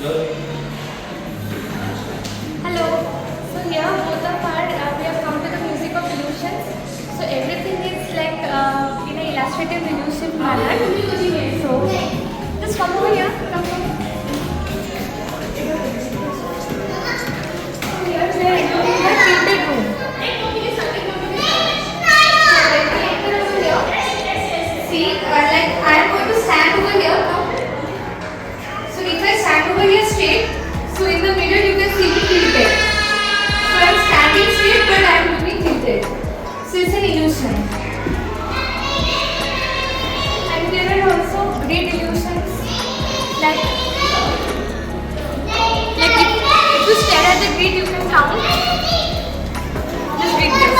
Hello. So here both of our we have come to the music of illusions. So everything is like in an illustrative illusion manner. So just come over here. Come over. Here we are entering the tilted room. See, like I am going to stand over here. So if I stand over here straight, so in the middle you can see me tilted. So I am standing straight but I am looking tilted. So it's an illusion. And there are also great illusions like if you stare at the grid you can count. Just read this.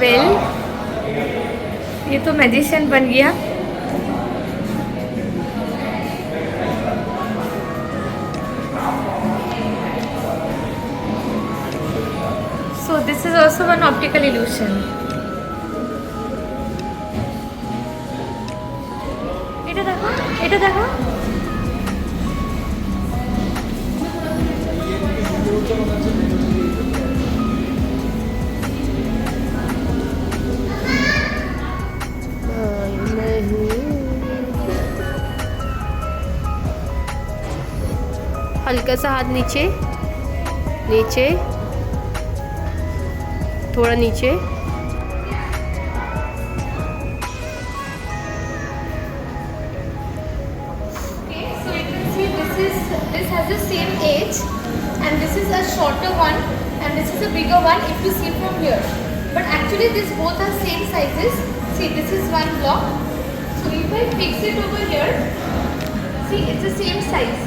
Well ये तो magician बन गया. So this is also one optical illusion. এটা দেখো, এটা দেখো. हल्का सा हाथ नीचे, नीचे, थोड़ा नीचे. Okay, so you can see this has the same age, and this is a shorter one, and this is a bigger one. If you see from here, but actually these both are same sizes. See, this is one block. So if I fix it over here, see it's the same size.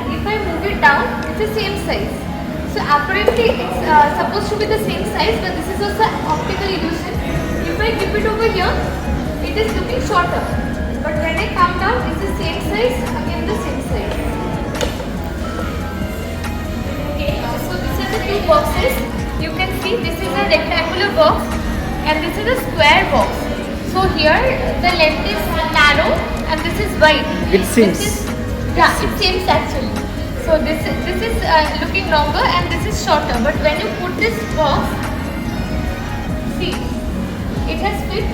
And if I move it down, it's the same size. So apparently it's supposed to be the same size, but this is also optical illusion. If I keep it over here, it is looking shorter. But when I come down, it's the same size, again the same size. Okay, so these are the two boxes. You can see this is a rectangular box and this is a square box. So here the length is narrow and this is wide. It seems. Yeah, it seems actually. So this is looking longer and this is shorter. But when you put this box, see, it has fit.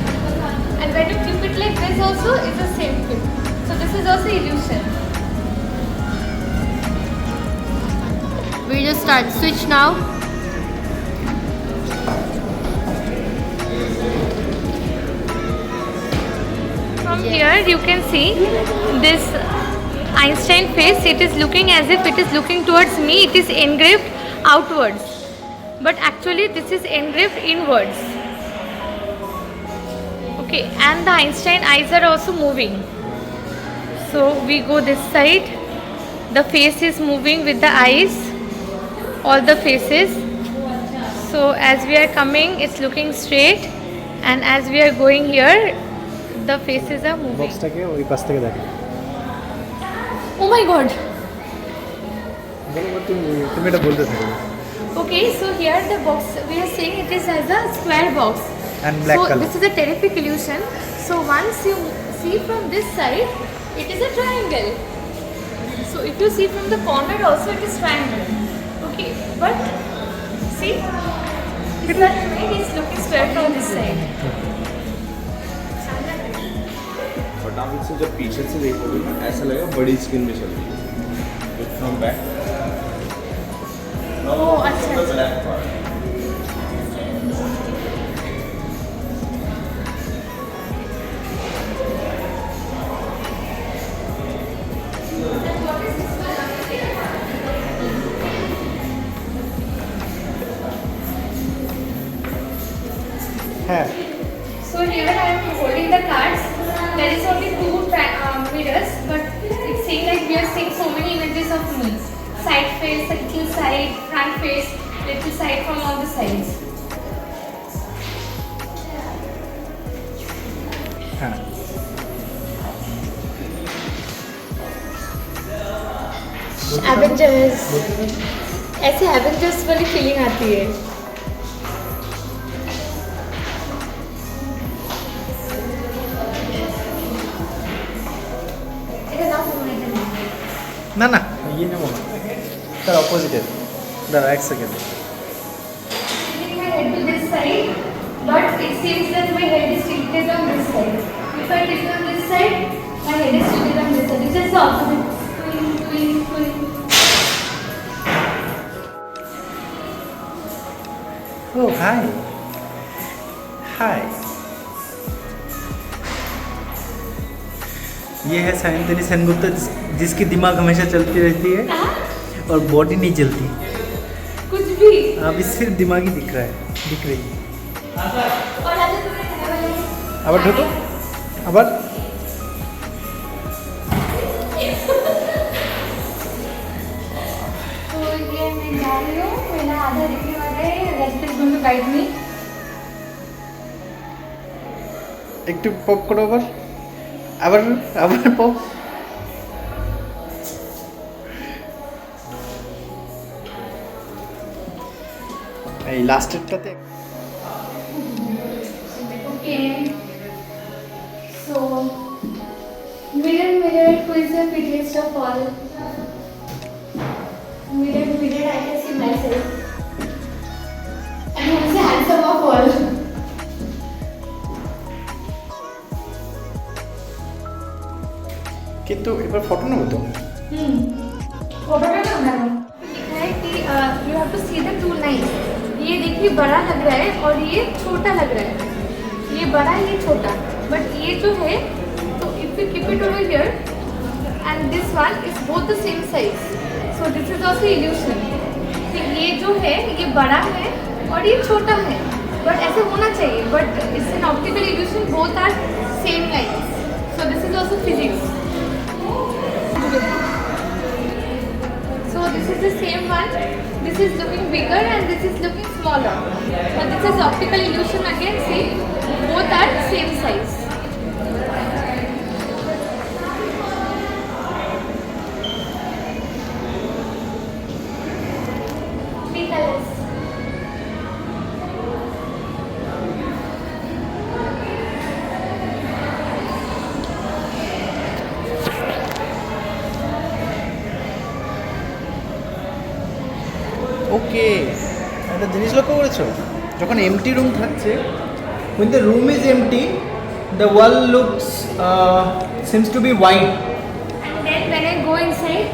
And when you keep it like this also, it's the same fit. So this is also illusion. Video start. Switch now. From here you can see this Einstein face. It is looking as if it is looking towards me. It is engraved outwards, but actually this is engraved inwards. Okay, and the Einstein eyes are also moving. So we go this side. The face is moving with the eyes, all the faces. So as we are coming, it's looking straight, and as we are going here, the faces are moving. বক্সটাকে ওই পাশ থেকে দেখো. Oh my god. বলো তুমি এটা বলতে থাকো. Okay, so here the box we are saying it is as a square box. And black so color. This is a terrific illusion. So once you see from this side, it is a triangle. So if you see from the corner also, it is triangle. Okay, but see, this side is looking square from this side. But आप इससे जब पीछे से देखोगे ना ऐसा लगेगा बड़ी स्क्रीन में चल रही है. From back. Oh, अच्छा. So here I am holding the cards. There is only two mirrors, but it's saying like we are seeing so many images of me. Side face, a little side, front face, little side from all the sides. हाँ Avengers, ऐसे Avengers वाली feeling आती है. না না ইয়ে নেবো না তার অপোজিটের দাঁড়া এক second My head to this side, but it seems that my head is tilted on this side. If I tilt on this side, my head is tilted on this side. This is the opposite. Twing. ओह हाय हाय ये है सायंतनी सेनगुप्ता जिसकी दिमाग हमेशा चलती रहती है और body नहीं चलती. कुछ भी. अभी सिर्फ दिमाग ही दिख रही है. और आगे तुम्हें खाने वाले हैं. আবার ঢোকো আবার तो ये मैं जा रही हूँ. मेरा आधा दिखने वाला है. Rest is going to guide me. একটু পপ করো আবার আবার আবার পপ. এই লাস্টেরটাতে Okay. So, mirror, who is the prettiest of all? Mirror, I can see myself. And who is the handsome of all? কিন্তু এবার ফটো নেবো তো. फोटो का नाम लिखा है कि you have to see the two lines. ये देखिए बड़ा लग रहा है और ये छोटा लग रहा है. ये बड़ा ये छोटा, बट ये जो है तो if you keep it over here and this one is both the same size, so this is also evolution. तो ये जो है ये बड़ा है और ये छोटा है, बट ऐसे होना चाहिए, but it's an optical illusion. Both are same lines, so this is also physics. So this is the same one. This is looking bigger and this is looking smaller. But this is optical illusion again. See, both are same size. Three colors. ওকে একটা জিনিস লক্ষ্য করেছো, যখন MT room থাকছে, when the room is empty the wall looks seems to be white. And then when I go inside,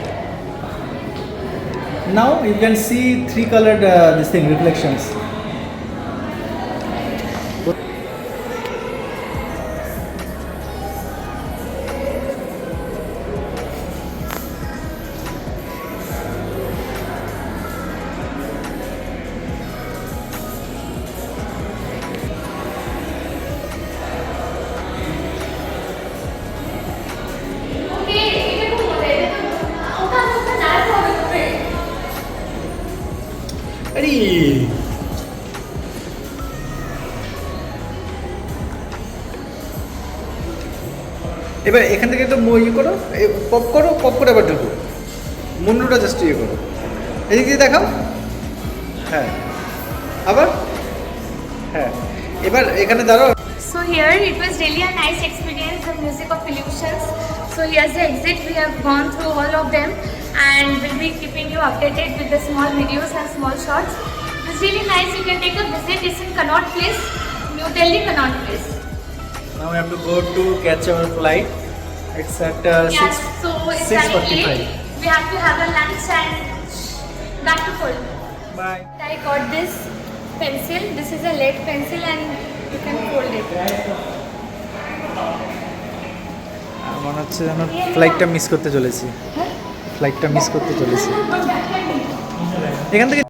Now you can see three colored this thing reflections. okay, ये तो हो रहा है. उठा ना तो আরে এবার এখান থেকে একটু ইয়ে করো, পপ করে আবার ঢুকো, মুন্ডুটা জাস্ট ইয়ে করো, এদিক দিয়ে দেখাও, হ্যাঁ আবার, হ্যাঁ এবার এখানে দাঁড়াও. So here it was really a nice experience, the music of illusions. So here's the exit. We have gone through all of them and we'll be keeping you updated with the small videos and small shots. It's really nice. You can take a visit. It's in Connaught Place, New Delhi, Connaught Place. Now we have to go to catch our flight. It's at So it's running 6:45. late. We have to have a lunch and back to full. Bye. I got this pencil. This is a lead pencil and you can fold it. মনে হচ্ছে যেন ফ্লাইটটা miss করতে চলেছি, ফ্লাইটটা miss করতে চলেছি এখান থেকে.